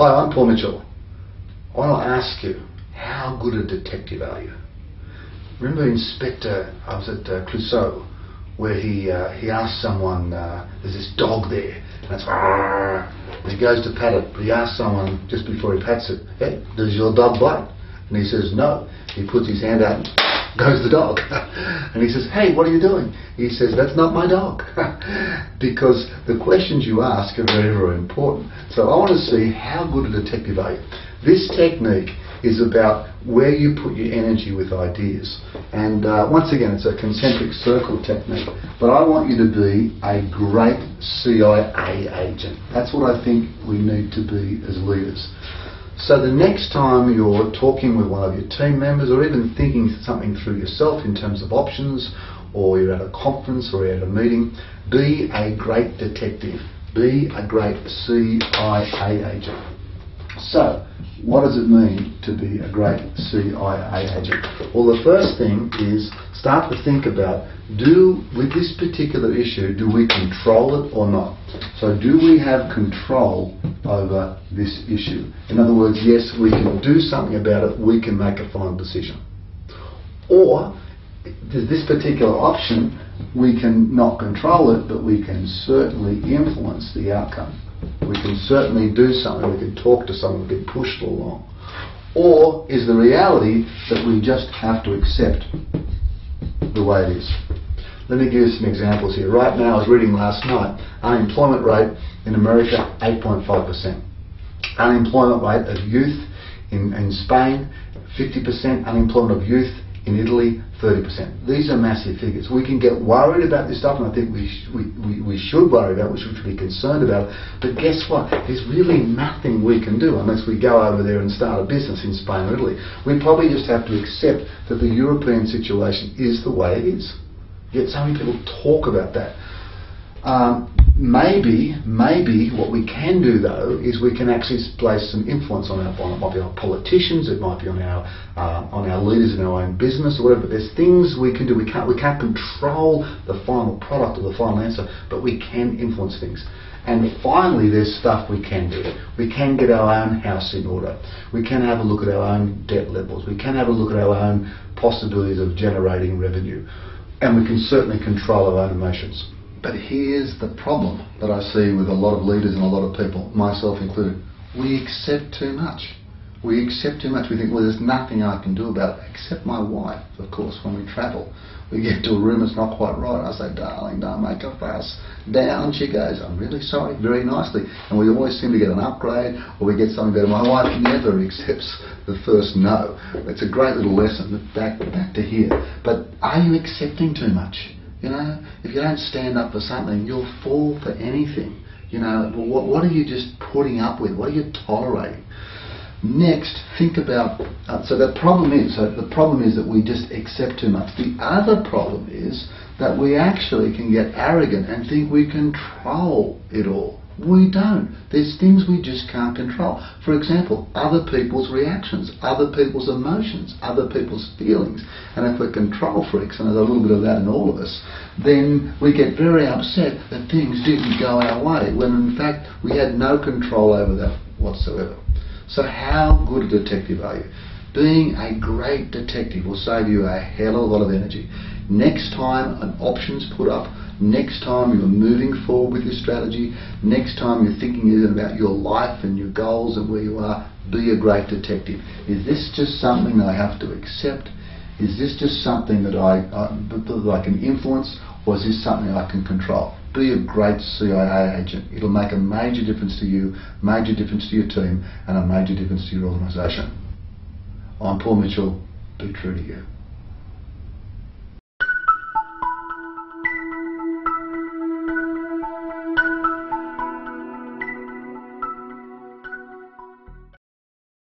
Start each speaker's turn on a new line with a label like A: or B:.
A: Hi, I'm Paul Mitchell. I want to ask you, how good a detective are you? Remember Inspector, I was at Clouseau, where he asked someone, there's this dog there, and it's and he goes to pat it, but he asks someone just before he pats it, hey, does your dog bite? And he says no. He puts his hand out and goes the dog. And he says, hey, what are you doing? He says, that's not my dog. Because the questions you ask are very, very important. So I want to see how good a detective are you. This technique is about where you put your energy with ideas. And once again, it's a concentric circle technique. But I want you to be a great C.I.A. agent. That's what I think we need to be as leaders. So the next time you're talking with one of your team members, or even thinking something through yourself in terms of options, or you're at a conference or you're at a meeting, be a great detective. Be a great C.I.A. agent. So, what does it mean to be a great C.I.A. agent? Well, the first thing is start to think about, with this particular issue, do we control it or not? So do we have control over this issue? In other words, yes, we can do something about it, we can make a final decision. Or, this particular option, we can not control it, but we can certainly influence the outcome. We can certainly do something, we can talk to someone, we can push it along. Or is the reality that we just have to accept the way it is? Let me give you some examples here. Right now, I was reading last night, unemployment rate in America, 8.5%. Unemployment rate of youth in Spain, 50%. Unemployment of youth in Italy, 30%. These are massive figures. We can get worried about this stuff, and I think we should worry about it, we should be concerned about it. But guess what? There's really nothing we can do unless we go over there and start a business in Spain or Italy. We probably just have to accept that the European situation is the way it is. Yet so many people talk about that. Maybe what we can do though is we can actually place some influence on it might be on politicians, it might be on our leaders in our own business or whatever. But there's things we can do. We can't control the final product or the final answer, but we can influence things. And finally, there's stuff we can do. We can get our own house in order. We can have a look at our own debt levels. We can have a look at our own possibilities of generating revenue. And we can certainly control our own emotions. But here's the problem that I see with a lot of leaders and a lot of people, myself included. We accept too much. We accept too much. We think, well, there's nothing I can do about it, except my wife, of course, when we travel. We get to a room that's not quite right. I say, darling, don't make a fuss. Down she goes, I'm really sorry, very nicely. And we always seem to get an upgrade, or we get something better. My wife never accepts the first no. It's a great little lesson, back to here. But are you accepting too much? You know, if you don't stand up for something, you'll fall for anything. You know, what are you just putting up with? What are you tolerating? Next, think about, so the problem is that we just accept too much. The other problem is that we actually can get arrogant and think we control it all. We don't. There's things we just can't control. For example, other people's reactions, other people's emotions, other people's feelings. And if we're control freaks, and there's a little bit of that in all of us, then we get very upset that things didn't go our way, when in fact we had no control over that whatsoever. So how good a detective are you? Being a great detective will save you a hell of a lot of energy. Next time an option's put up, next time you're moving forward with your strategy, next time you're thinking even about your life and your goals and where you are, be a great detective. Is this just something that I have to accept? Is this just something that I can influence, or is this something I can control? Be a great C.I.A. agent. It'll make a major difference to you, major difference to your team, and a major difference to your organisation. I'm Paul Mitchell. Be true to you.